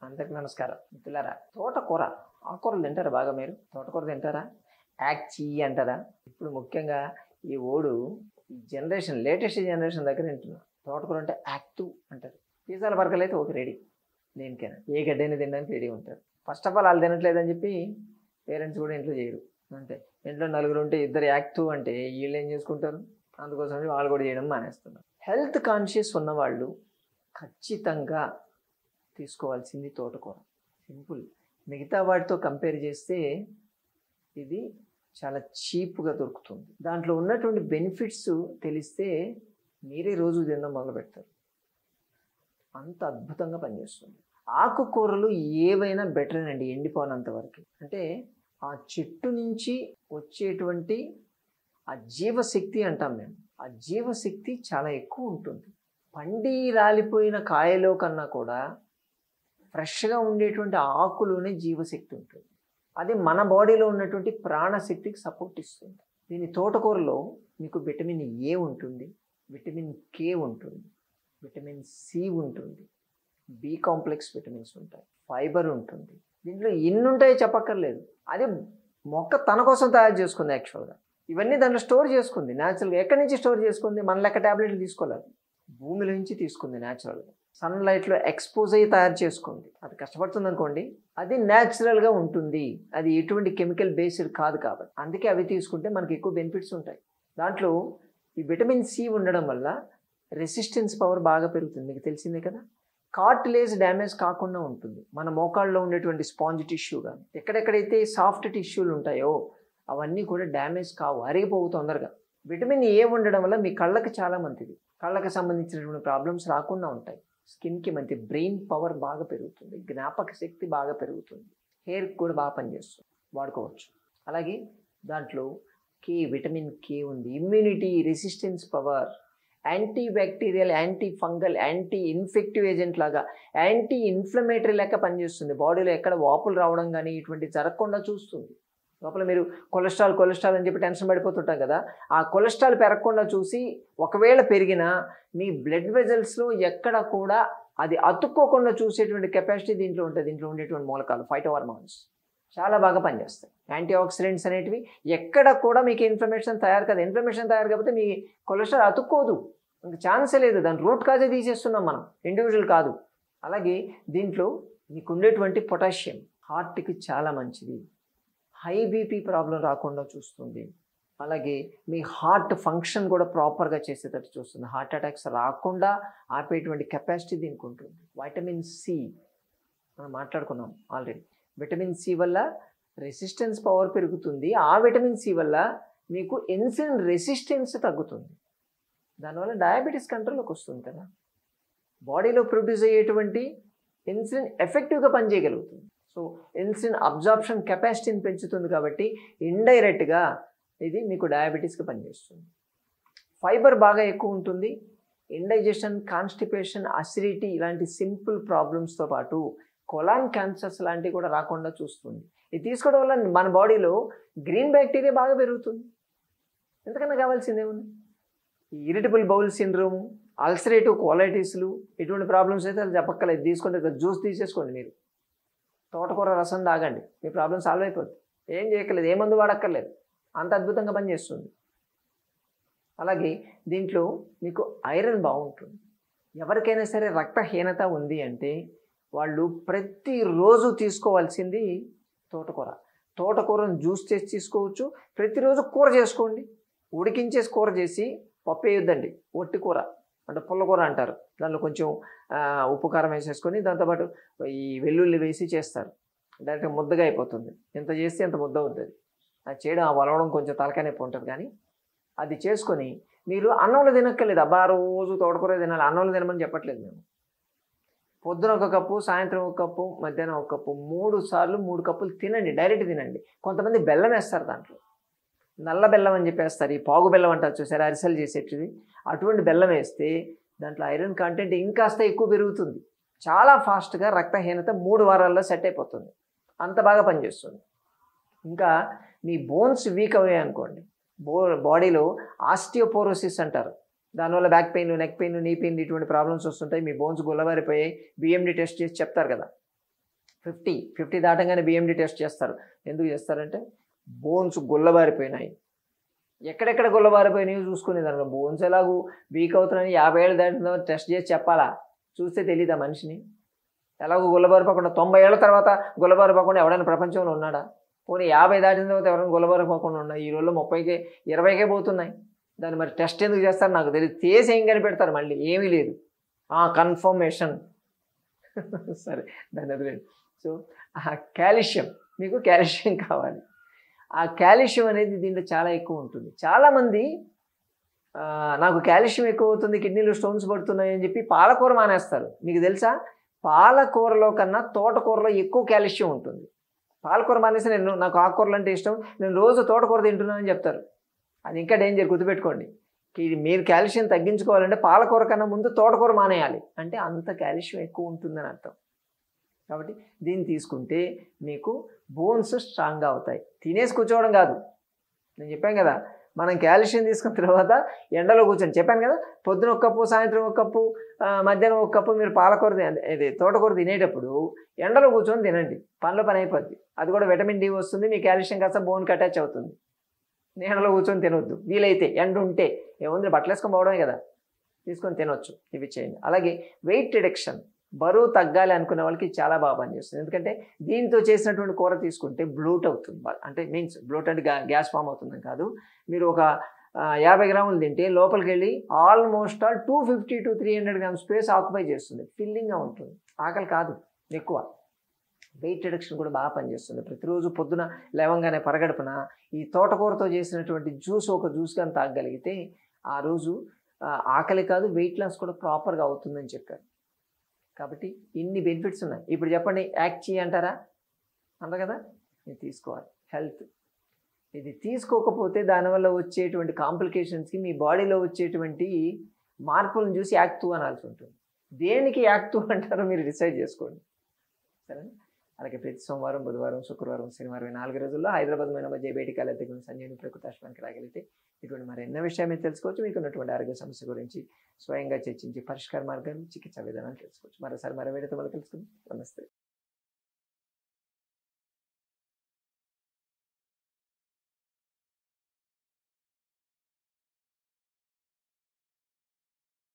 అందరికి నమస్కారం మిత్రులారా. తోటకూర ఆకుకూరలు తింటారా? బాగా మీరు తోటకూర తింటారా? యాక్చీ అంటారా? ఇప్పుడు ముఖ్యంగా ఈ జనరేషన్ లేటెస్ట్ జనరేషన్ దగ్గర తింటున్నా. తోటకూర అంటే యాక్టివ్ అంటారు. పిజ్జాల బర్గర్లు అయితే ఓకే, రెడీ. దేనికైనా ఏ గడ్డైనా తినడానికి రెడీ ఉంటారు. ఫస్ట్ ఆఫ్ ఆల్ వాళ్ళు తినట్లేదని చెప్పి పేరెంట్స్ కూడా ఇంట్లో చేయరు. అంతే, ఇంట్లో నలుగురు ఉంటే ఇద్దరు యాక్టివ్ అంటే వీళ్ళు ఏం చేసుకుంటారు? అందుకోసం వాళ్ళు కూడా చేయడం మానేస్తున్నారు. హెల్త్ కాన్షియస్ ఉన్నవాళ్ళు ఖచ్చితంగా తీసుకోవాల్సింది తోటకూర. సింపుల్. మిగతా వాటితో కంపేర్ చేస్తే ఇది చాలా చీప్గా దొరుకుతుంది. దాంట్లో ఉన్నటువంటి బెనిఫిట్స్ తెలిస్తే మీరే రోజు తినడం మొదలు పెడతారు. అంత అద్భుతంగా పనిచేస్తుంది. ఆకుకూరలు ఏవైనా బెటర్ అండి, ఎండిపోనంత వరకు. అంటే ఆ చెట్టు నుంచి వచ్చేటువంటి ఆ జీవశక్తి అంటాం మేము. ఆ జీవశక్తి చాలా ఎక్కువ ఉంటుంది. పండి రాలిపోయిన కాయలో కన్నా కూడా ఫ్రెష్గా ఉండేటువంటి ఆకులోనే జీవశక్తి ఉంటుంది. అది మన బాడీలో ఉన్నటువంటి ప్రాణశక్తికి సపోర్ట్ ఇస్తుంది. దీని తోటకూరలో మీకు విటమిన్ ఏ ఉంటుంది, విటమిన్ కే ఉంటుంది, విటమిన్ సి ఉంటుంది, బి కాంప్లెక్స్ విటమిన్స్ ఉంటాయి, ఫైబర్ ఉంటుంది. దీంట్లో ఎన్ని ఉంటాయో చెప్పక్కర్లేదు. అది మొక్క తన కోసం తయారు చేసుకుంది. యాక్చువల్గా ఇవన్నీ దాంట్లో స్టోర్ చేసుకుంది న్యాచురల్గా. ఎక్కడి నుంచి స్టోర్ చేసుకుంది? మన లెక్క ట్యాబ్లెట్లు తీసుకోలేదు, భూమిలో నుంచి తీసుకుంది న్యాచురల్గా. సన్లైట్లో ఎక్స్పోజ్ అయ్యి తయారు చేసుకుంది. అది కష్టపడుతుంది అనుకోండి, అది న్యాచురల్గా ఉంటుంది. అది ఎటువంటి కెమికల్ బేస్డ్ కాదు కాబట్టి. అందుకే అవి తీసుకుంటే మనకి ఎక్కువ బెనిఫిట్స్ ఉంటాయి. దాంట్లో ఈ విటమిన్ సి ఉండడం వల్ల రెసిస్టెన్స్ పవర్ బాగా పెరుగుతుంది. మీకు తెలిసిందే కదా. కార్టిలేజ్ డ్యామేజ్ కాకుండా ఉంటుంది. మన మోకాళ్ళలో ఉండేటువంటి స్పాంజ్ టిష్యూ కానీ ఎక్కడెక్కడైతే సాఫ్ట్ టిష్యూలు ఉంటాయో అవన్నీ కూడా డ్యామేజ్ కావు, అరిగిపోవు తొందరగా. విటమిన్ ఏ ఉండడం వల్ల మీ కళ్ళకి చాలా మంచిది. కళ్ళకి సంబంధించినటువంటి ప్రాబ్లమ్స్ రాకుండా ఉంటాయి. స్కిన్కి మంచి, బ్రెయిన్ పవర్ బాగా పెరుగుతుంది, జ్ఞాపక శక్తి బాగా పెరుగుతుంది, హెయిర్కి కూడా బాగా పనిచేస్తుంది, వాడుకోవచ్చు. అలాగే దాంట్లో విటమిన్ కే ఉంది. Immunity, resistance power, anti bacterial, anti fungal, anti infective agent లాగా, యాంటీ ఇన్ఫ్లమేటరీ లెక్క పనిచేస్తుంది. బాడీలో ఎక్కడ వాపులు రావడం కానీ ఇటువంటి జరగకుండా చూస్తుంది. లోపల మీరు కొలెస్ట్రాల్ అని చెప్పి టెన్షన్ పడిపోతుంటాం కదా, ఆ కొలెస్ట్రాల్ పెరగకుండా చూసి, ఒకవేళ పెరిగినా మీ బ్లడ్ వెజల్స్లో ఎక్కడ కూడా అది అతుక్కోకుండా చూసేటువంటి కెపాసిటీ దీంట్లో ఉంటుంది. దీంట్లో ఉండేటువంటి మూలకాలు ఫైటోహార్మోన్స్ చాలా బాగా పనిచేస్తాయి. యాంటీ ఆక్సిడెంట్స్ అనేటివి ఎక్కడ కూడా మీకు ఇన్ఫ్లమేషన్ తయారు కాదు. ఇన్ఫ్లమేషన్ తయారు కాకపోతే మీ కొలెస్ట్రాల్ అతుక్కోదు, ఇంకా ఛాన్సే లేదు. దాని రూట్ కాజే తీసేస్తున్నాం మనం, ఇండివిజువల్ కాదు. అలాగే దీంట్లో మీకు ఉండేటువంటి పొటాషియం హార్ట్కి చాలా మంచిది. హై బీపీ ప్రాబ్లం రాకుండా చూస్తుంది. అలాగే మీ హార్ట్ ఫంక్షన్ కూడా ప్రాపర్గా చేసేటట్టు చూస్తుంది. హార్ట్ అటాక్స్ రాకుండా ఆపేటువంటి కెపాసిటీ దీనికి ఉంటుంది. వైటమిన్ సి మనం మాట్లాడుకున్నాం ఆల్రెడీ. విటమిన్ సి వల్ల రెసిస్టెన్స్ పవర్ పెరుగుతుంది. ఆ విటమిన్ సి వల్ల మీకు ఇన్సులిన్ రెసిస్టెన్స్ తగ్గుతుంది. దానివల్ల డయాబెటీస్ కంట్రోల్లోకి వస్తుంది కదా. బాడీలో ప్రొడ్యూస్ అయ్యేటువంటి ఇన్సులిన్ ఎఫెక్టివ్గా పనిచేయగలుగుతుంది. సో ఇన్సులిన్ అబ్జార్ప్షన్ కెపాసిటీని పెంచుతుంది కాబట్టి ఇండైరెక్ట్గా ఇది మీకు డయాబెటీస్కి పనిచేస్తుంది. ఫైబర్ బాగా ఎక్కువ ఉంటుంది. ఇండైజెషన్, కాన్స్టిపేషన్, అసిడిటీ ఇలాంటి సింపుల్ ప్రాబ్లమ్స్తో పాటు కొలాన్ క్యాన్సర్స్ లాంటివి కూడా రాకుండా చూస్తుంది. ఇది తీసుకోవడం వల్ల మన బాడీలో గ్రీన్ బ్యాక్టీరియా బాగా పెరుగుతుంది. ఎంతకన్నా కావాల్సిందేముంది? ఇరిటబుల్ బౌల్ సిండ్రోమ్, అల్సరేటివ్ కోలైటిస్లు ఇటువంటి ప్రాబ్లమ్స్ అయితే అది చెప్పక్కలేదు. తీసుకుంటే జ్యూస్ తీసేసుకోండి, మీరు తోటకూర రసం తాగండి, మీ ప్రాబ్లం సాల్వ్ అయిపోతుంది. ఏం చేయక్కర్లేదు, ఏ మందు వాడక్కర్లేదు, అంత అద్భుతంగా పనిచేస్తుంది. అలాగే దీంట్లో మీకు ఐరన్ బాగుంటుంది. ఎవరికైనా సరే రక్తహీనత ఉంది అంటే వాళ్ళు ప్రతిరోజు తీసుకోవాల్సింది తోటకూర. తోటకూరను జ్యూస్ చేసి తీసుకోవచ్చు. ప్రతిరోజు కూర చేసుకోండి. ఉడికించేసి కూర చేసి పప్పు వేయొద్దండి, ఒట్టి కూర అంటే పుల్లకూర అంటారు. దానిలో కొంచెం ఉప్పు కారం వేసేసుకొని దాంతోపాటు ఈ వెల్లుల్లి వేసి చేస్తారు. డైరెక్ట్గా ముద్దగా అయిపోతుంది. ఎంత చేస్తే ఎంత ముద్ద అవుతుంది. అది చేయడం, వలవడం కొంచెం తలకాయ నొప్పి ఉంటుంది. కానీ అది చేసుకొని మీరు అన్నంలో తినక్కర్లేదు. అబ్బా రోజు తోటకూర తినాలి, అన్నంలో తినమని చెప్పట్లేదు మేము. పొద్దున ఒక కప్పు, సాయంత్రం ఒక కప్పు, మధ్యాహ్నం ఒక కప్పు, 3 సార్లు 3 కప్పులు తినండి. డైరెక్ట్ తినండి. కొంతమంది బెల్లం వేస్తారు, దాంట్లో నల్ల బెల్లం అని చెప్పేస్తారు. ఈ పాగు బెల్లం అంటారు చూసారా, అరిసెలు చేసేటిది. అటువంటి బెల్లం వేస్తే దాంట్లో ఐరన్ కంటెంట్ ఇంకాస్త ఎక్కువ పెరుగుతుంది. చాలా ఫాస్ట్గా రక్తహీనత 3 వారాల్లో సెట్ అయిపోతుంది. అంత బాగా పనిచేస్తుంది. ఇంకా మీ బోన్స్ వీక్ అయ్యాయి అనుకోండి, బాడీలో ఆస్టియోపోరోసిస్ అంటారు, దానివల్ల back pain, neck pain, knee pain ఇటువంటి ప్రాబ్లమ్స్ వస్తుంటాయి. మీ బోన్స్ గుల్లబారిపోయాయి, బిఎండి టెస్ట్ చేసి చెప్తారు కదా. 50 దాటంగానే బిఎండి టెస్ట్ చేస్తారు. ఎందుకు చేస్తారంటే బోన్స్ గుల్లబారిపోయినాయి, ఎక్కడెక్కడ గుల్లబారిపోయినాయో చూసుకునే దాంట్లో బోన్స్ ఎలాగూ వీక్ అవుతున్నాయని 50 ఏళ్ళు దాటిన తర్వాత టెస్ట్ చేసి చెప్పాలా? చూస్తే తెలీదా మనిషిని? ఎలాగో గుల్లబారిపోకుండా 90 ఏళ్ళ తర్వాత గుల్లబారిపోకుండా ఎవడైనా ప్రపంచంలో ఉన్నాడా? పోనీ 50 దాటిన తర్వాత ఎవరైనా గుల్లబారిపోకుండా ఉన్నాయి. ఈ రోజుల్లో 30కే 20కే పోతున్నాయి. దాన్ని మరి టెస్ట్ ఎందుకు చేస్తారు నాకు తెలియదు. చేసి ఏం కనిపెడతారు? మళ్ళీ ఏమీ లేదు. కన్ఫర్మేషన్ సరే దాన్ని వదిలేండి. సో ఆ కాల్షియం, మీకు కాల్షియం కావాలి. ఆ కాల్షియం అనేది దీంట్లో చాలా ఎక్కువ ఉంటుంది. చాలామంది నాకు కాల్షియం ఎక్కువ అవుతుంది, కిడ్నీలో స్టోన్స్ పడుతున్నాయి అని చెప్పి పాలకూర మానేస్తారు. మీకు తెలుసా? పాలకూరలో కన్నా తోటకూరలో ఎక్కువ కాల్షియం ఉంటుంది. పాలకూర మానేసి నాకు ఆకుకూరలు అంటే ఇష్టం, నేను రోజు తోటకూర తింటున్నానని చెప్తారు. అది ఇంకా డేంజర్, గుర్తుపెట్టుకోండి. మీరు కాల్షియం తగ్గించుకోవాలంటే పాలకూర కన్నా ముందు తోటకూర మానేయాలి. అంటే అంత కాల్షియం ఎక్కువ ఉంటుందని అర్థం. కాబట్టి దీన్ని తీసుకుంటే మీకు బోన్స్ స్ట్రాంగ్గా అవుతాయి. తినేసి కూర్చోవడం కాదు. నేను చెప్పాను కదా, మనం కాల్షియం తీసుకున్న తర్వాత ఎండలో కూర్చొని చెప్పాను కదా, పొద్దున ఒక కప్పు, సాయంత్రం ఒక కప్పు, మధ్యాహ్నం ఒక కప్పు మీరు పాలకూర ఇది తోటకూర తినేటప్పుడు ఎండలో కూర్చొని తినండి. పనిలో పని అయిపోద్ది. అది కూడా విటమిన్ డి వస్తుంది, మీ కాల్షియం కాస్త బోన్కి అటాచ్ అవుతుంది. నీడలో కూర్చొని తినొద్దు. వీలైతే ఎండ ఉంటే ఏముంది, బట్టలు వేసుకొని పోవడమే కదా, తీసుకొని తినొచ్చు. ఇవి చేయండి. అలాగే వెయిట్ రిడక్షన్, బరువు తగ్గాలి అనుకునే వాళ్ళకి చాలా బాగా పనిచేస్తుంది. ఎందుకంటే దీంతో చేసినటువంటి కూర తీసుకుంటే బ్లోట్ అవుతుంది. అంటే మీన్స్ బ్లోట్ అంటే గ్యాస్ ఫామ్ అవుతుందని కాదు. మీరు ఒక 50 గ్రాములు తింటే లోపలికి వెళ్ళి almost 250 to 300 gram space occupy చేస్తుంది. ఫిల్లింగ్గా ఉంటుంది. ఆకలి కాదు ఎక్కువ. వెయిట్ రిడక్షన్ కూడా బాగా పనిచేస్తుంది. ప్రతిరోజు పొద్దున లేవంగానే పరగడుపున ఈ తోటకూరతో చేసినటువంటి జ్యూస్ ఒక జ్యూస్ కానీ తాగగలిగితే ఆ రోజు ఆకలి కాదు, వెయిట్ లాస్ కూడా ప్రాపర్గా అవుతుందని చెప్పారు. కాబట్టి ఇన్ని బెనిఫిట్స్ ఉన్నాయి. ఇప్పుడు చెప్పండి, యాక్ట్ అంటారా? అంటారు కదా. ఇది తీసుకోవాలి. హెల్త్ ఇది తీసుకోకపోతే దానివల్ల వచ్చేటువంటి కాంప్లికేషన్స్కి, మీ బాడీలో వచ్చేటువంటి మార్పులను చూసి యాక్ట్ అనాల్సి ఉంటుంది. దేనికి యాక్ట్ అంటారో మీరు డిసైడ్ చేసుకోండి. సరేనా? అలాగే ప్రతి సోమవారం, బుధవారం, శుక్రవారం, శనివారం 4 రోజుల్లో హైదరాబాద్ మధ్య బయటికి దగ్గర సంజీవని ప్రకృతి ఆశ్రమానికి రాగలిగితే ఇటువంటి మరి ఎన్నో విషయాలు మీరు తెలుసుకోవచ్చు. మీకు ఉన్నటువంటి ఆరోగ్య సమస్య గురించి స్వయంగా చర్చించి పరిష్కార మార్గాలు, చికిత్సా విధానాలు తెలుసుకోవచ్చు. మరోసారి మరో వీడియోతో మళ్ళీ తెలుసుకుందాం. నమస్తే.